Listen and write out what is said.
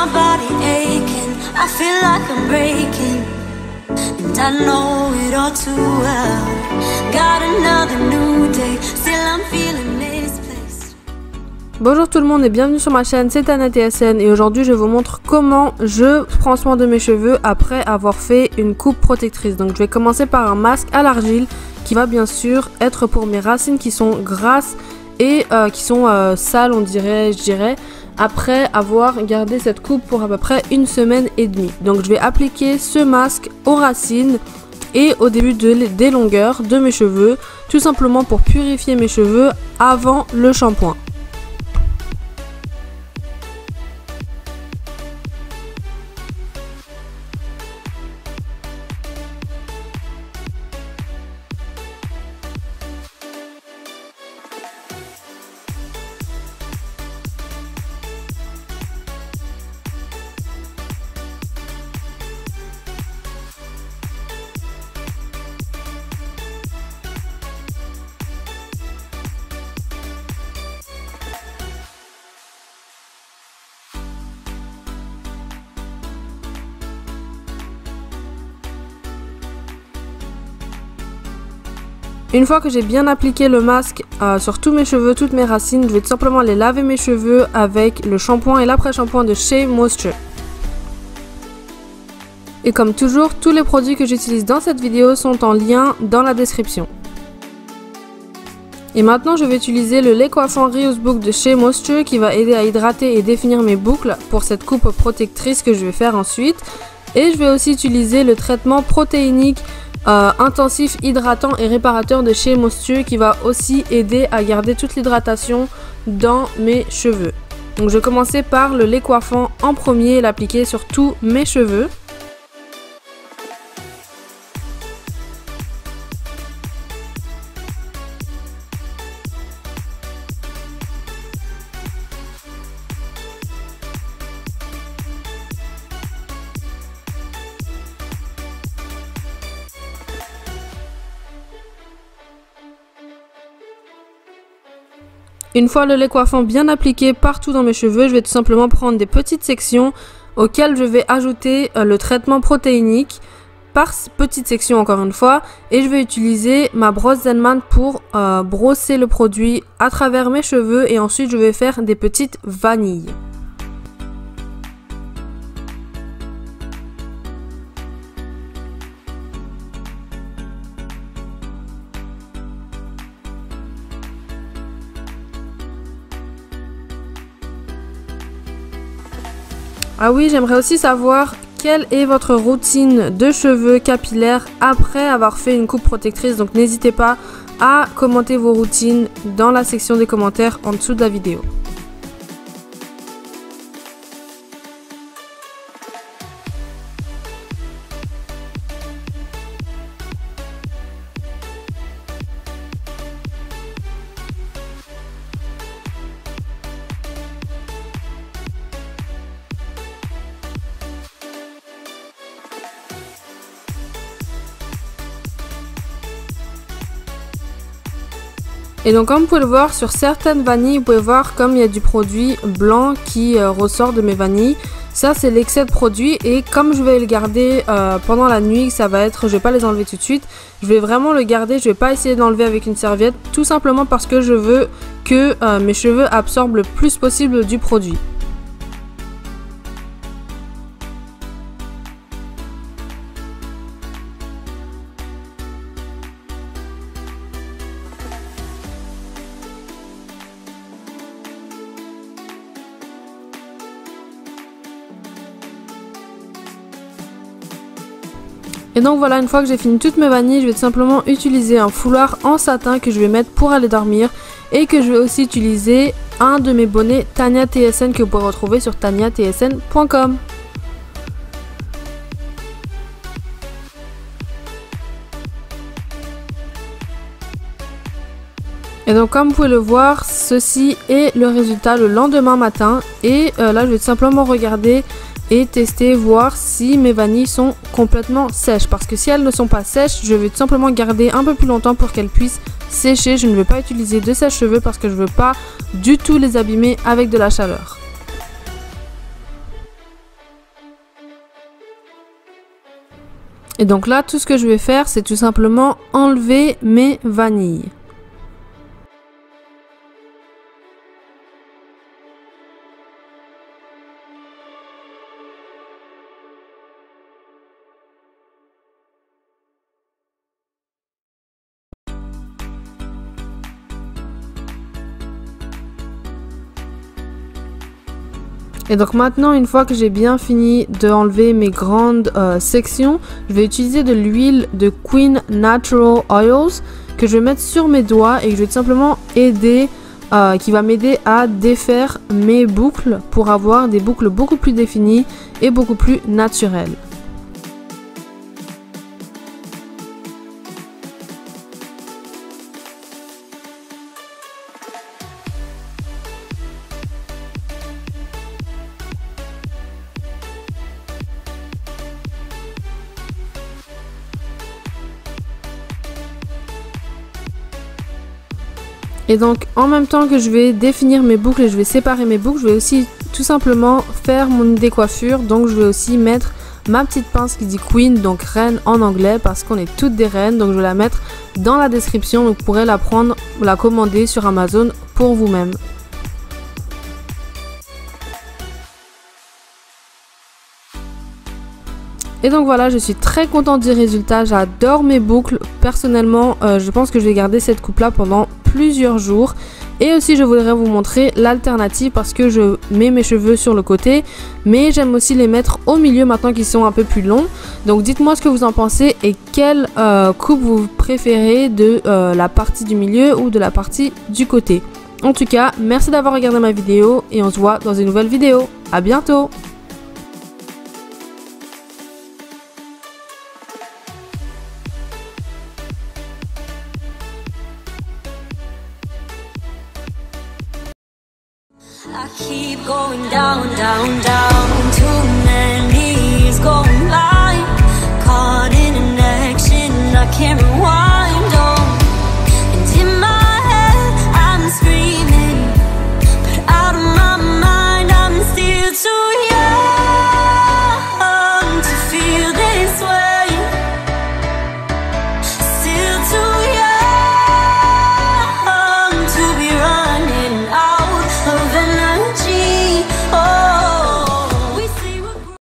my body aching, I feel like I'm breaking, and I know it all too well. Got another new day, still I'm feeling misplaced. Bonjour tout le monde et bienvenue sur ma chaîne, c'est Tania TSN et aujourd'hui je vous montre comment je prends soin de mes cheveux après avoir fait une coupe protectrice. Donc je vais commencer par un masque à l'argile qui va bien sûr être pour mes racines qui sont grasses et qui sont sales je dirais, après avoir gardé cette coupe pour à peu près une semaine et demie. Donc je vais appliquer ce masque aux racines et au début des longueurs de mes cheveux, tout simplement pour purifier mes cheveux avant le shampoing. Une fois que j'ai bien appliqué le masque sur tous mes cheveux, toutes mes racines, je vais tout simplement aller laver mes cheveux avec le shampoing et l'après-shampoing de Shea Moisture. Et comme toujours, tous les produits que j'utilise dans cette vidéo sont en lien dans la description. Et maintenant, je vais utiliser le lait coiffant Reuse Book de Shea Moisture qui va aider à hydrater et définir mes boucles pour cette coupe protectrice que je vais faire ensuite. Et je vais aussi utiliser le traitement protéinique intensif, hydratant et réparateur de Shea Moisture qui va aussi aider à garder toute l'hydratation dans mes cheveux. Donc je vais commencer par le lait coiffant en premier et l'appliquer sur tous mes cheveux. Une fois le lait coiffant bien appliqué partout dans mes cheveux, je vais tout simplement prendre des petites sections auxquelles je vais ajouter le traitement protéinique par petite section encore une fois. Et je vais utiliser ma brosse Zenman pour brosser le produit à travers mes cheveux et ensuite je vais faire des petites vanilles. Ah oui, j'aimerais aussi savoir quelle est votre routine de cheveux capillaires après avoir fait une coupe protectrice. Donc n'hésitez pas à commenter vos routines dans la section des commentaires en dessous de la vidéo. Et donc comme vous pouvez le voir sur certaines vanilles, vous pouvez voir comme il y a du produit blanc qui ressort de mes vanilles. Ça c'est l'excès de produit et comme je vais le garder pendant la nuit, ça va être, je vais pas les enlever tout de suite. Je vais vraiment le garder, je vais pas essayer d'enlever avec une serviette, tout simplement parce que je veux que mes cheveux absorbent le plus possible du produit. Et donc voilà, une fois que j'ai fini toutes mes vanilles, je vais tout simplement utiliser un foulard en satin que je vais mettre pour aller dormir et que je vais aussi utiliser un de mes bonnets Tania TSN que vous pouvez retrouver sur taniatsn.com. Et donc comme vous pouvez le voir, ceci est le résultat le lendemain matin et là je vais tout simplement regarder et tester, voir si mes vanilles sont complètement sèches. Parce que si elles ne sont pas sèches, je vais tout simplement garder un peu plus longtemps pour qu'elles puissent sécher. Je ne vais pas utiliser de sèche-cheveux parce que je ne veux pas du tout les abîmer avec de la chaleur. Et donc là, tout ce que je vais faire, c'est tout simplement enlever mes vanilles. Et donc maintenant, une fois que j'ai bien fini d'enlever mes grandes sections, je vais utiliser de l'huile de Queen Natural Oils que je vais mettre sur mes doigts et que je vais tout simplement aider, qui va m'aider à défaire mes boucles pour avoir des boucles beaucoup plus définies et beaucoup plus naturelles. Et donc en même temps que je vais définir mes boucles et je vais séparer mes boucles, je vais aussi tout simplement faire mon décoiffure. Donc je vais aussi mettre ma petite pince qui dit Queen, donc reine en anglais, parce qu'on est toutes des reines. Donc je vais la mettre dans la description, donc vous pourrez la prendre ou la commander sur Amazon pour vous-même. Et donc voilà, je suis très contente du résultat, j'adore mes boucles. Personnellement, je pense que je vais garder cette coupe là pendant plusieurs jours. Et aussi je voudrais vous montrer l'alternative parce que je mets mes cheveux sur le côté, mais j'aime aussi les mettre au milieu maintenant qu'ils sont un peu plus longs. Donc dites-moi ce que vous en pensez et quelle coupe vous préférez, de la partie du milieu ou de la partie du côté. En tout cas, merci d'avoir regardé ma vidéo et on se voit dans une nouvelle vidéo. À bientôt! I keep going down, down, down too many